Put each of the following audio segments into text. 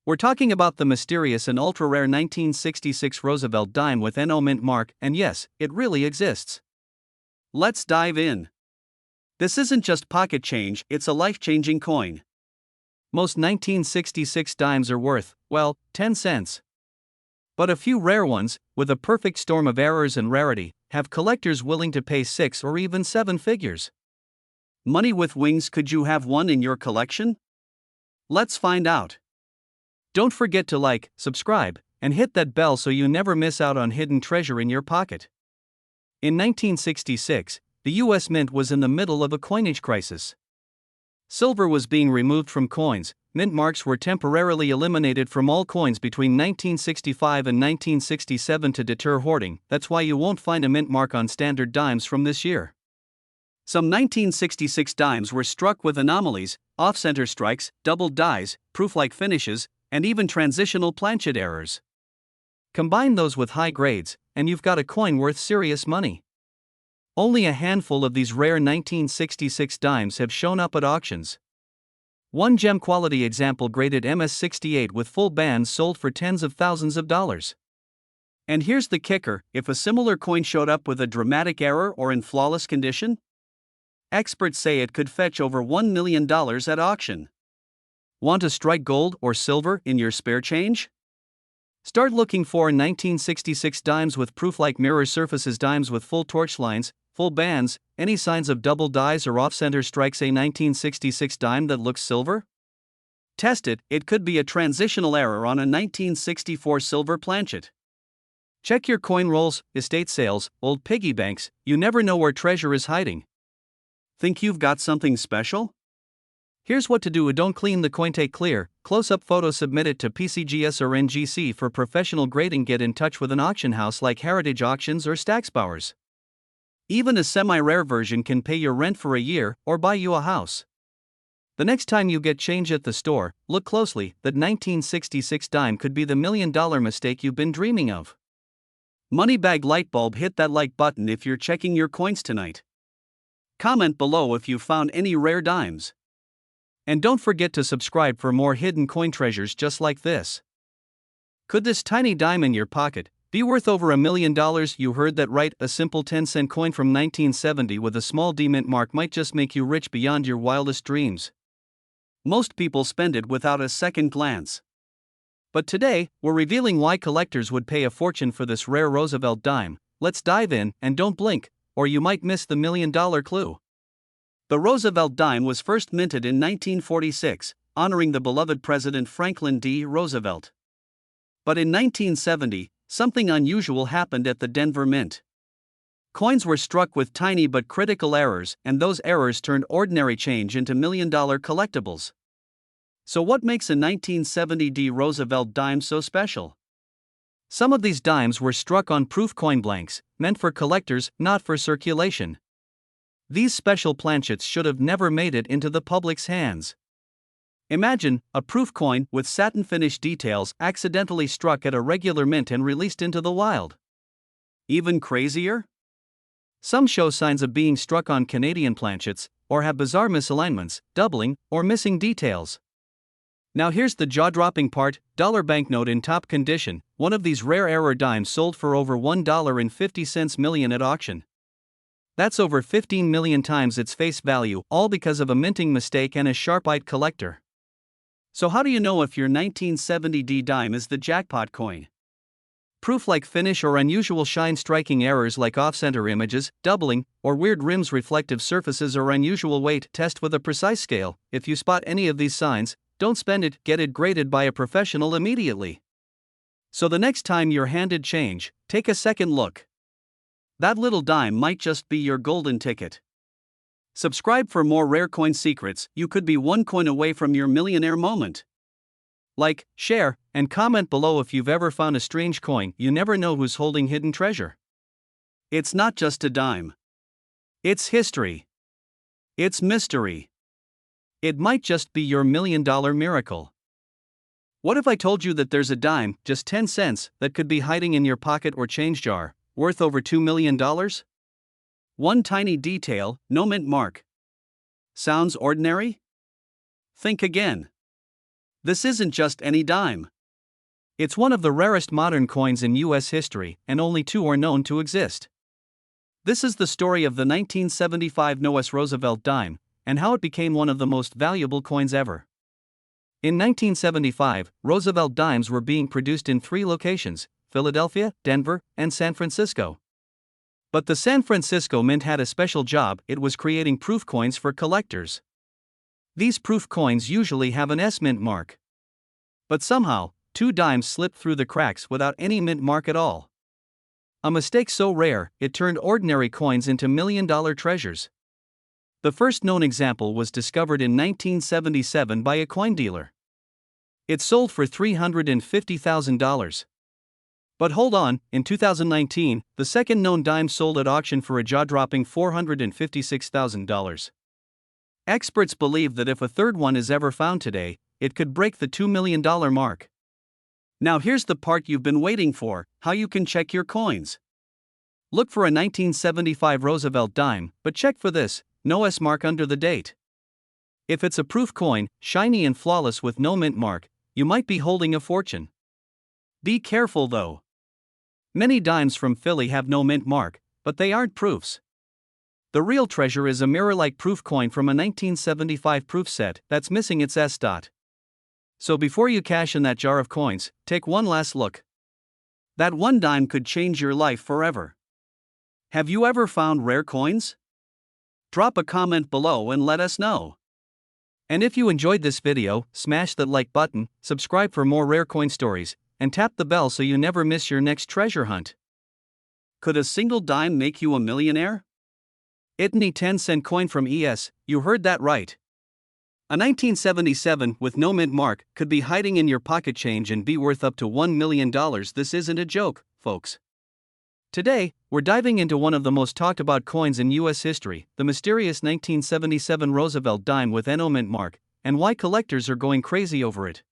We're talking about the mysterious and ultra-rare 1966 Roosevelt dime with NO mint mark, and yes, it really exists. Let's dive in. This isn't just pocket change, it's a life-changing coin. Most 1966 dimes are worth, well, 10 cents. But a few rare ones, with a perfect storm of errors and rarity, have collectors willing to pay 6 or even 7 figures. Money with wings, could you have one in your collection? Let's find out. Don't forget to like, subscribe, and hit that bell so you never miss out on hidden treasure in your pocket. In 1966, the US Mint was in the middle of a coinage crisis. Silver was being removed from coins, mint marks were temporarily eliminated from all coins between 1965 and 1967 to deter hoarding. That's why you won't find a mint mark on standard dimes from this year. Some 1966 dimes were struck with anomalies, off-center strikes, doubled dies, proof-like finishes, and even transitional planchet errors. Combine those with high grades, and you've got a coin worth serious money. Only a handful of these rare 1966 dimes have shown up at auctions. One gem quality example graded MS-68 with full bands sold for tens of thousands of dollars. And here's the kicker: if a similar coin showed up with a dramatic error or in flawless condition, experts say it could fetch over $1 million at auction. Want to strike gold or silver in your spare change? Start looking for 1966 dimes with proof-like mirror surfaces, dimes with full torch lines, full bands, any signs of double dies or off-center strikes. A 1966 dime that looks silver? Test it, it could be a transitional error on a 1964 silver planchet. Check your coin rolls, estate sales, old piggy banks, you never know where treasure is hiding. Think you've got something special? Here's what to do: don't clean the coin, take clear, close-up photo, submit it to PCGS or NGC for professional grading. Get in touch with an auction house like Heritage Auctions or Stacksbowers. Even a semi-rare version can pay your rent for a year or buy you a house. The next time you get change at the store, look closely. That 1966 dime could be the $1 million mistake you've been dreaming of. Moneybag Lightbulb, hit that like button if you're checking your coins tonight. Comment below if you found any rare dimes. And don't forget to subscribe for more hidden coin treasures just like this. Could this tiny dime in your pocket be worth over $1 million? You heard that right, a simple 10-cent coin from 1970 with a small D mint mark might just make you rich beyond your wildest dreams. Most people spend it without a second glance. But today, we're revealing why collectors would pay a fortune for this rare Roosevelt dime. Let's dive in, and don't blink, or you might miss the $1 million clue. The Roosevelt dime was first minted in 1946, honoring the beloved President Franklin D. Roosevelt. But in 1970, something unusual happened at the Denver Mint. Coins were struck with tiny but critical errors, and those errors turned ordinary change into million-dollar collectibles. So what makes a 1970 D. Roosevelt dime so special? Some of these dimes were struck on proof coin blanks, meant for collectors, not for circulation. These special planchets should have never made it into the public's hands. Imagine a proof coin with satin finish details accidentally struck at a regular mint and released into the wild. Even crazier? Some show signs of being struck on Canadian planchets, or have bizarre misalignments, doubling, or missing details. Now here's the jaw-dropping part: dollar banknote in top condition. One of these rare error dimes sold for over $1.50 million at auction. That's over 15 million times its face value, all because of a minting mistake and a sharp-eyed collector. So how do you know if your 1970 D dime is the jackpot coin? Proof-like finish or unusual shine, striking errors like off-center images, doubling, or weird rims, reflective surfaces, or unusual weight. Test with a precise scale. If you spot any of these signs, don't spend it, get it graded by a professional immediately. So the next time you're handed change, take a second look. That little dime might just be your golden ticket. Subscribe for more rare coin secrets. You could be one coin away from your millionaire moment. Like, share, and comment below if you've ever found a strange coin. You never know who's holding hidden treasure. It's not just a dime. It's history. It's mystery. It might just be your $1 million miracle. What if I told you that there's a dime, just 10 cents, that could be hiding in your pocket or change jar, worth over $2 million? One tiny detail, no mint mark. Sounds ordinary? Think again. This isn't just any dime. It's one of the rarest modern coins in U.S. history, and only two are known to exist. This is the story of the 1975 Noah Roosevelt dime, and how it became one of the most valuable coins ever. In 1975, Roosevelt dimes were being produced in three locations: Philadelphia, Denver, and San Francisco. But the San Francisco Mint had a special job. It was creating proof coins for collectors. These proof coins usually have an S mint mark. But somehow, two dimes slipped through the cracks without any mint mark at all. A mistake so rare, it turned ordinary coins into million-dollar treasures. The first known example was discovered in 1977 by a coin dealer. It sold for $350,000. But hold on, in 2019, the second known dime sold at auction for a jaw-dropping $456,000. Experts believe that if a third one is ever found today, it could break the $2 million mark. Now here's the part you've been waiting for: how you can check your coins. Look for a 1975 Roosevelt dime, but check for this, no S mark under the date. If it's a proof coin, shiny and flawless with no mint mark, you might be holding a fortune. Be careful though. Many dimes from Philly have no mint mark, but they aren't proofs. The real treasure is a mirror-like proof coin from a 1975 proof set that's missing its S dot. So before you cash in that jar of coins, take one last look. That one dime could change your life forever. Have you ever found rare coins? Drop a comment below and let us know. And if you enjoyed this video, smash that like button, subscribe for more rare coin stories, and tap the bell so you never miss your next treasure hunt. Could a single dime make you a millionaire? Itney 10-cent coin from ES, you heard that right. A 1977 with no mint mark could be hiding in your pocket change and be worth up to $1 million. This isn't a joke, folks. Today, we're diving into one of the most talked about coins in U.S. history, the mysterious 1977 Roosevelt dime with no mint mark, and why collectors are going crazy over it.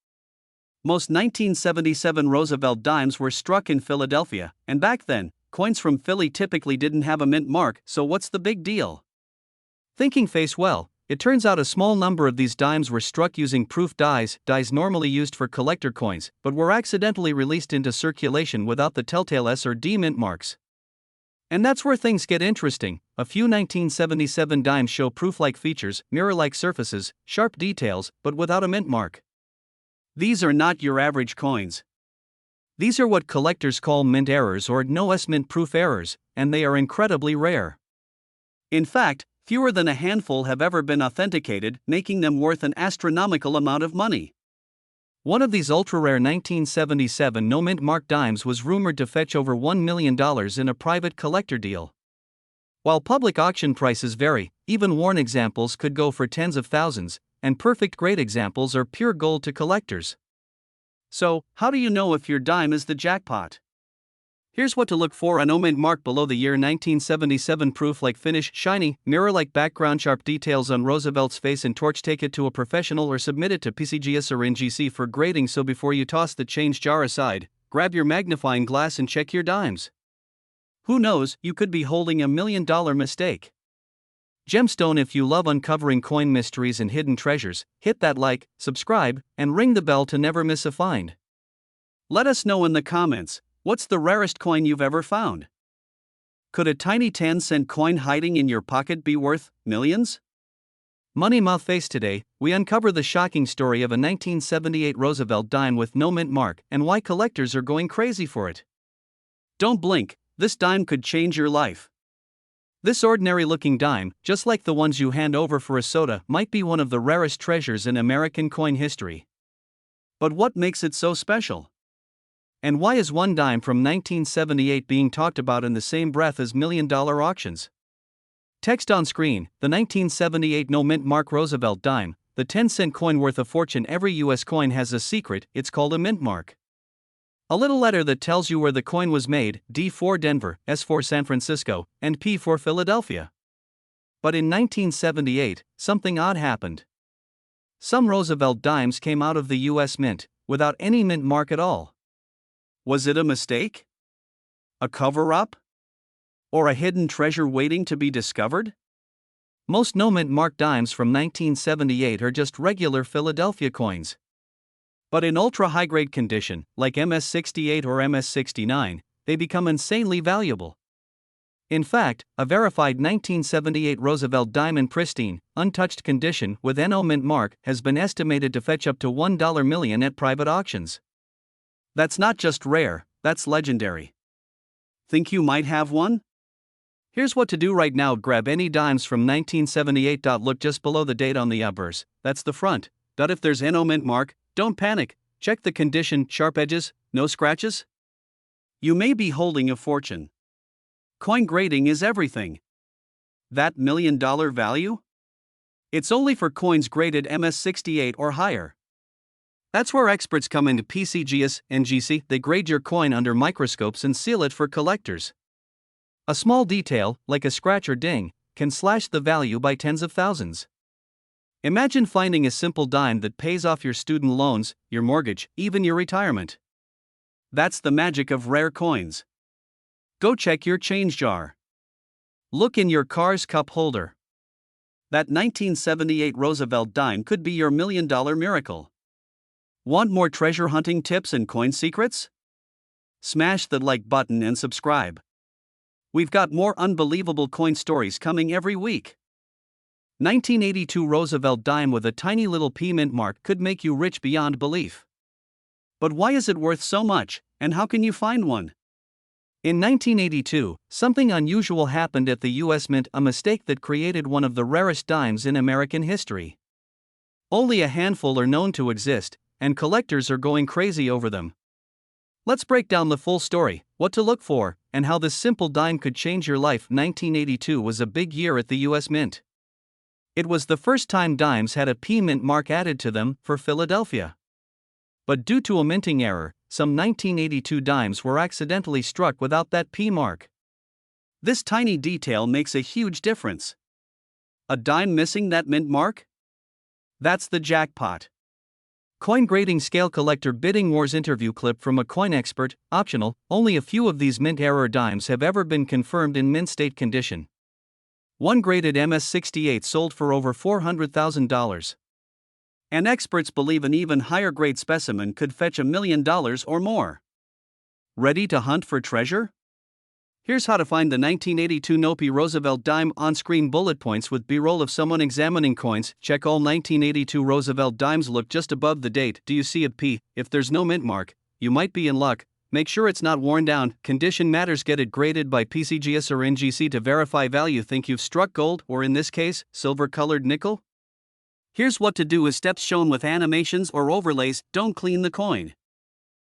Most 1977 Roosevelt dimes were struck in Philadelphia, and back then, coins from Philly typically didn't have a mint mark, so what's the big deal? Thinking face well, it turns out a small number of these dimes were struck using proof dies normally used for collector coins, but were accidentally released into circulation without the telltale S or D mint marks. And that's where things get interesting. A few 1977 dimes show proof-like features, mirror-like surfaces, sharp details, but without a mint mark. These are not your average coins. These are what collectors call mint errors or no S mint proof errors, and they are incredibly rare. In fact, fewer than a handful have ever been authenticated, making them worth an astronomical amount of money. One of these ultra-rare 1977 no mint mark dimes was rumored to fetch over $1 million in a private collector deal. While public auction prices vary, even worn examples could go for tens of thousands, and perfect grade examples are pure gold to collectors. So, how do you know if your dime is the jackpot? Here's what to look for: a no mint mark below the year 1977, proof-like finish, shiny, mirror-like background, sharp details on Roosevelt's face and torch. Take it to a professional or submit it to PCGS or NGC for grading. So before you toss the change jar aside, grab your magnifying glass and check your dimes. Who knows, you could be holding a $1 million mistake. Gemstone: if you love uncovering coin mysteries and hidden treasures, hit that like, subscribe, and ring the bell to never miss a find. Let us know in the comments. What's the rarest coin you've ever found? Could a tiny 10-cent coin hiding in your pocket be worth millions? Money Mouth Face. Today, we uncover the shocking story of a 1978 Roosevelt dime with no mint mark and why collectors are going crazy for it. Don't blink, this dime could change your life. This ordinary-looking dime, just like the ones you hand over for a soda, might be one of the rarest treasures in American coin history. But what makes it so special? And why is one dime from 1978 being talked about in the same breath as million-dollar auctions? Text on screen: the 1978 no mint mark Roosevelt dime, the 10-cent coin worth a fortune. Every U.S. coin has a secret, it's called a mint mark. A little letter that tells you where the coin was made: D for Denver, S for San Francisco, and P for Philadelphia. But in 1978, something odd happened. Some Roosevelt dimes came out of the U.S. Mint, without any mint mark at all. Was it a mistake? A cover-up? Or a hidden treasure waiting to be discovered? Most no mint mark dimes from 1978 are just regular Philadelphia coins. But in ultra-high-grade condition, like MS68 or MS69, they become insanely valuable. In fact, a verified 1978 Roosevelt dime in pristine, untouched condition with NO mint mark has been estimated to fetch up to $1 million at private auctions. That's not just rare, that's legendary. Think you might have one? Here's what to do right now: grab any dimes from 1978. Look just below the date on the obverse, that's the front. If there's NO mint mark, don't panic, check the condition, sharp edges, no scratches. You may be holding a fortune. Coin grading is everything. That $1 million value? It's only for coins graded MS68 or higher. That's where experts come into. PCGS, NGC, they grade your coin under microscopes and seal it for collectors. A small detail, like a scratch or ding, can slash the value by tens of thousands. Imagine finding a simple dime that pays off your student loans, your mortgage, even your retirement. That's the magic of rare coins. Go check your change jar. Look in your car's cup holder. That 1978 Roosevelt dime could be your $1 million miracle. Want more treasure hunting tips and coin secrets? Smash the like button and subscribe. We've got more unbelievable coin stories coming every week. 1982 Roosevelt dime with a tiny little P mint mark could make you rich beyond belief. But why is it worth so much, and how can you find one? In 1982, something unusual happened at the U.S. Mint, a mistake that created one of the rarest dimes in American history. Only a handful are known to exist, and collectors are going crazy over them. Let's break down the full story, what to look for, and how this simple dime could change your life. 1982 was a big year at the U.S. Mint. It was the first time dimes had a P mint mark added to them for Philadelphia. But due to a minting error, some 1982 dimes were accidentally struck without that P mark. This tiny detail makes a huge difference. A dime missing that mint mark? That's the jackpot. Coin grading scale collector bidding wars interview clip from a coin expert, optional. Only a few of these mint error dimes have ever been confirmed in mint state condition. One graded MS68 sold for over $400,000. And experts believe an even higher grade specimen could fetch $1 million or more. Ready to hunt for treasure? Here's how to find the 1982 NOPI Roosevelt dime. On-screen bullet points with B-roll of someone examining coins. Check all 1982 Roosevelt dimes. Look just above the date. Do you see a P? If there's no mint mark, you might be in luck. Make sure it's not worn down. Condition matters. Get it graded by PCGS or NGC to verify value. Think you've struck gold, or in this case, silver-colored nickel? Here's what to do with steps shown with animations or overlays. Don't clean the coin.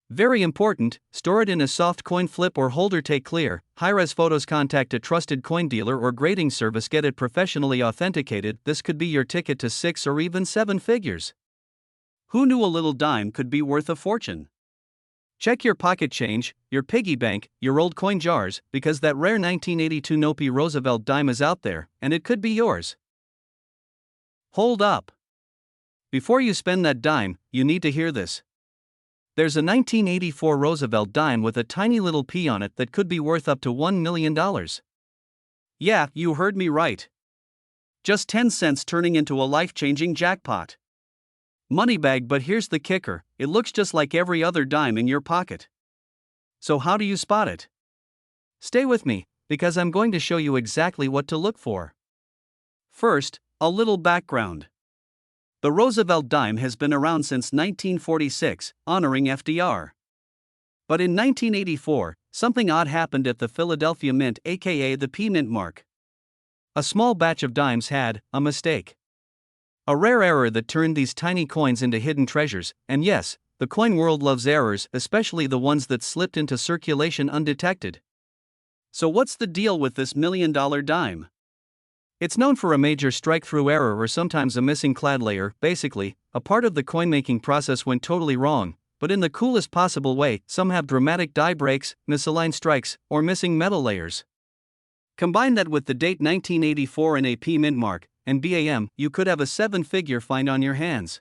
Very important, store it in a soft coin flip or holder. Take clear, high-res photos. Contact a trusted coin dealer or grading service. Get it professionally authenticated. This could be your ticket to 6 or even 7 figures. Who knew a little dime could be worth a fortune? Check your pocket change, your piggy bank, your old coin jars, because that rare 1982 NOPI Roosevelt dime is out there, and it could be yours. Hold up. Before you spend that dime, you need to hear this. There's a 1984 Roosevelt dime with a tiny little P on it that could be worth up to $1 million. Yeah, you heard me right. Just 10 cents turning into a life-changing jackpot. Moneybag. But here's the kicker, it looks just like every other dime in your pocket. So how do you spot it? Stay with me, because I'm going to show you exactly what to look for. First, a little background. The Roosevelt dime has been around since 1946, honoring FDR. But in 1984, something odd happened at the Philadelphia Mint, aka the P mint mark. A small batch of dimes had a mistake. A rare error that turned these tiny coins into hidden treasures, and yes, the coin world loves errors, especially the ones that slipped into circulation undetected. So what's the deal with this $1 million dime? It's known for a major strike-through error or sometimes a missing clad layer. Basically, a part of the coin-making process went totally wrong, but in the coolest possible way. Some have dramatic die breaks, misaligned strikes, or missing metal layers. Combine that with the date 1984 and a P mint mark, and BAM, you could have a 7-figure find on your hands.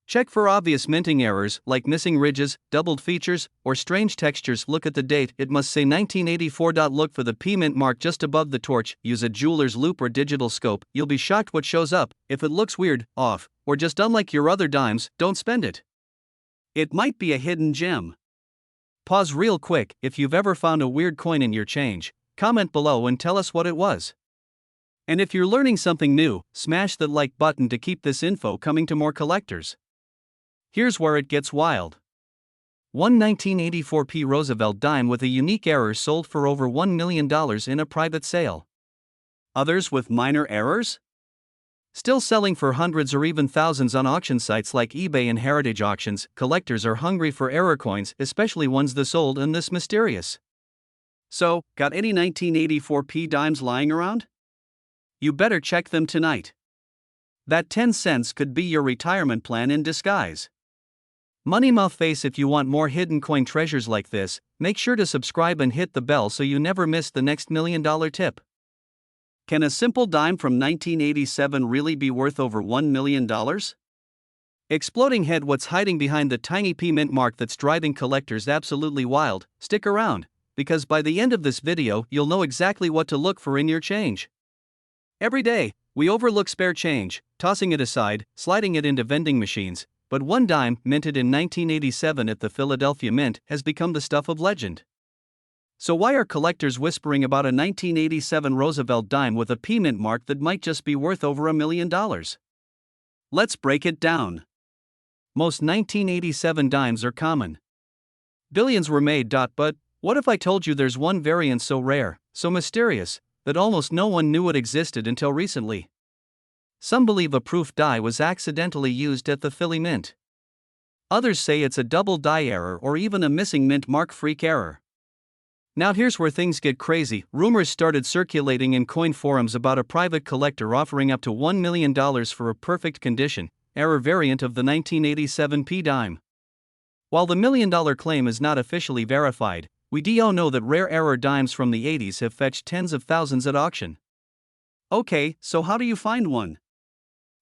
Check for obvious minting errors like missing ridges, doubled features, or strange textures. Look at the date, it must say 1984. Look for the P mint mark just above the torch. Use a jeweler's loupe or digital scope. You'll be shocked what shows up. If it looks weird, off, or just unlike your other dimes, don't spend it. It might be a hidden gem. Pause real quick. If you've ever found a weird coin in your change, comment below and tell us what it was. And if you're learning something new, smash the like button to keep this info coming to more collectors. Here's where it gets wild. One 1984 P. Roosevelt dime with a unique error sold for over $1 million in a private sale. Others with minor errors? Still selling for hundreds or even thousands on auction sites like eBay and heritage auctions. Collectors are hungry for error coins, especially ones this old and this mysterious. So, got any 1984 P dimes lying around? You better check them tonight. That 10 cents could be your retirement plan in disguise. Money mouth face. If you want more hidden coin treasures like this, make sure to subscribe and hit the bell so you never miss the next $1 million tip. Can a simple dime from 1987 really be worth over $1 million? Exploding head. What's hiding behind the tiny P mint mark that's driving collectors absolutely wild? Stick around, because by the end of this video you'll know exactly what to look for in your change. Every day, we overlook spare change, tossing it aside, sliding it into vending machines, but one dime, minted in 1987 at the Philadelphia Mint, has become the stuff of legend. So why are collectors whispering about a 1987 Roosevelt dime with a P mint mark that might just be worth over $1 million? Let's break it down. Most 1987 dimes are common. Billions were made. But what if I told you there's one variant so rare, so mysterious, that almost no one knew it existed until recently? Some believe a proof die was accidentally used at the Philly Mint. Others say it's a double die error or even a missing mint mark freak error. Now here's where things get crazy. Rumors started circulating in coin forums about a private collector offering up to $1 million for a perfect condition, error variant of the 1987 P dime. While the $1 million claim is not officially verified, we do know that rare error dimes from the 80s have fetched tens of thousands at auction. Okay, so how do you find one?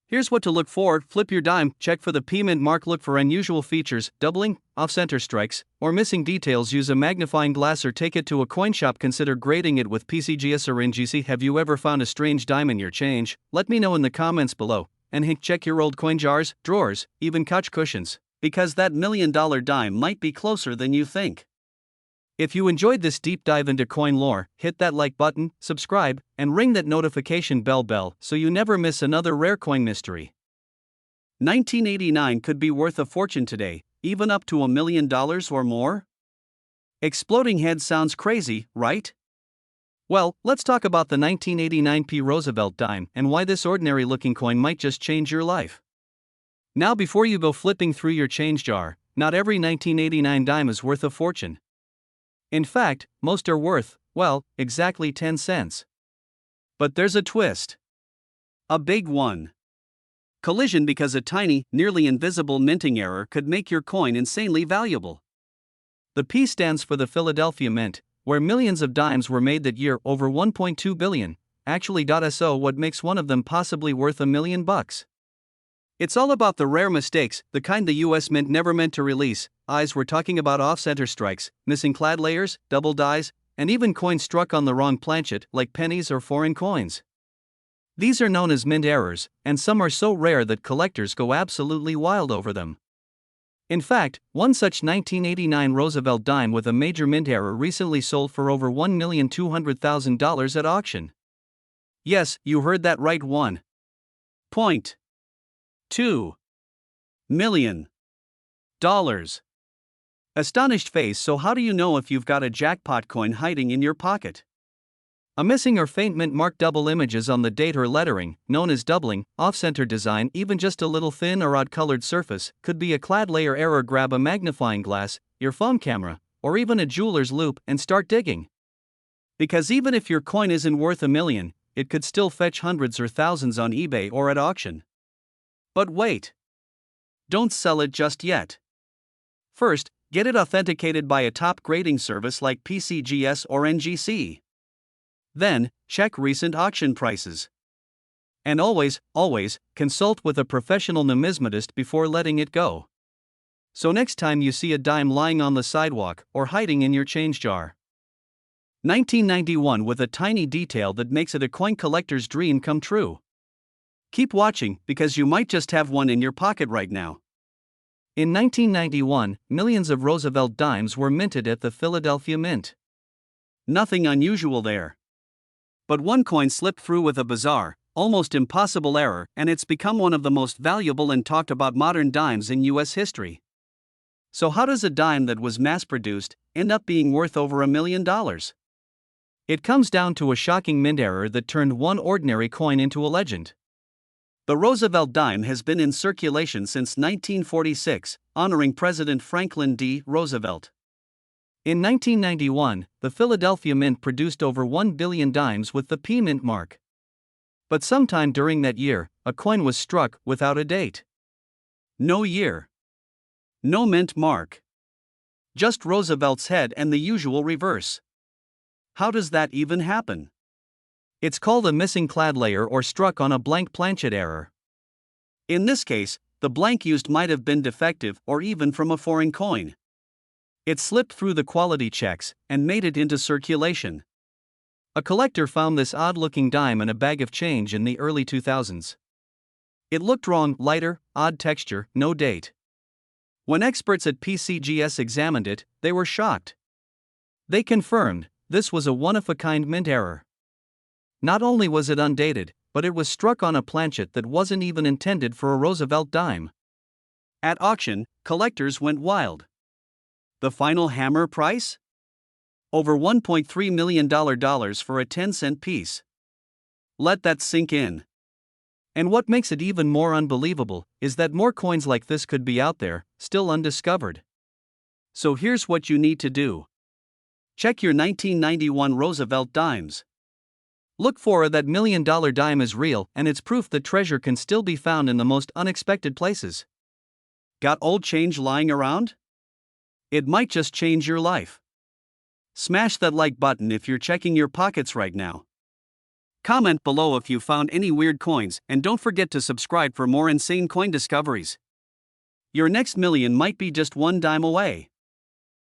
Here's what to look for. Flip your dime, check for the P mint mark, look for unusual features, doubling, off-center strikes, or missing details. Use a magnifying glass or take it to a coin shop. Consider grading it with PCGS or NGC. Have you ever found a strange dime in your change? Let me know in the comments below. And check your old coin jars, drawers, even couch cushions, because that $1 million dime might be closer than you think. If you enjoyed this deep dive into coin lore, hit that like button, subscribe, and ring that notification bell so you never miss another rare coin mystery. 1989 could be worth a fortune today, even up to $1 million or more? Exploding head sounds crazy, right? Well, let's talk about the 1989 P. Roosevelt dime and why this ordinary looking coin might just change your life. Now before you go flipping through your change jar, not every 1989 dime is worth a fortune. In fact, most are worth, well, exactly 10 cents. But there's a twist. A big one. Collision, because a tiny, nearly invisible minting error could make your coin insanely valuable. The P stands for the Philadelphia Mint, where millions of dimes were made that year, over 1.2 billion, actually. So what makes one of them possibly worth $1 million? It's all about the rare mistakes, the kind the US Mint never meant to release. We're talking about off-center strikes, missing clad layers, double dies, and even coins struck on the wrong planchet, like pennies or foreign coins. These are known as mint errors, and some are so rare that collectors go absolutely wild over them. In fact, one such 1989 Roosevelt dime with a major mint error recently sold for over $1,200,000 at auction. Yes, you heard that right. $1.2 million. Astonished face. So how do you know if you've got a jackpot coin hiding in your pocket? A missing or faint mint mark, double images on the date or lettering, known as doubling, off-center design, even just a little thin or odd-colored surface, could be a clad layer error. Grab a magnifying glass, your phone camera, or even a jeweler's loupe and start digging. Because even if your coin isn't worth $1 million, it could still fetch hundreds or thousands on eBay or at auction. But wait. Don't sell it just yet. First, get it authenticated by a top grading service like PCGS or NGC. Then, check recent auction prices. And always, consult with a professional numismatist before letting it go. So next time you see a dime lying on the sidewalk or hiding in your change jar. 1991 with a tiny detail that makes it a coin collector's dream come true. Keep watching, because you might just have one in your pocket right now. In 1991, millions of Roosevelt dimes were minted at the Philadelphia Mint. Nothing unusual there. But one coin slipped through with a bizarre, almost impossible error, and it's become one of the most valuable and talked about modern dimes in U.S. history. So, how does a dime that was mass produced end up being worth over $1 million? It comes down to a shocking mint error that turned one ordinary coin into a legend. The Roosevelt dime has been in circulation since 1946, honoring President Franklin D. Roosevelt. In 1991, the Philadelphia Mint produced over 1 billion dimes with the P Mint mark. But sometime during that year, a coin was struck without a date. No year. No mint mark. Just Roosevelt's head and the usual reverse. How does that even happen? It's called a missing clad layer or struck on a blank planchet error. In this case, the blank used might have been defective or even from a foreign coin. It slipped through the quality checks and made it into circulation. A collector found this odd-looking dime in a bag of change in the early 2000s. It looked wrong, lighter, odd texture, no date. When experts at PCGS examined it, they were shocked. They confirmed this was a one-of-a-kind mint error. Not only was it undated, but it was struck on a planchet that wasn't even intended for a Roosevelt dime. At auction, collectors went wild. The final hammer price? Over $1.3 million for a 10-cent piece. Let that sink in. And what makes it even more unbelievable is that more coins like this could be out there, still undiscovered. So here's what you need to do. Check your 1991 Roosevelt dimes. Look for that $1 million dime is real and it's proof that treasure can still be found in the most unexpected places. Got old change lying around? It might just change your life. Smash that like button if you're checking your pockets right now. Comment below if you found any weird coins, and don't forget to subscribe for more insane coin discoveries. Your next million might be just one dime away.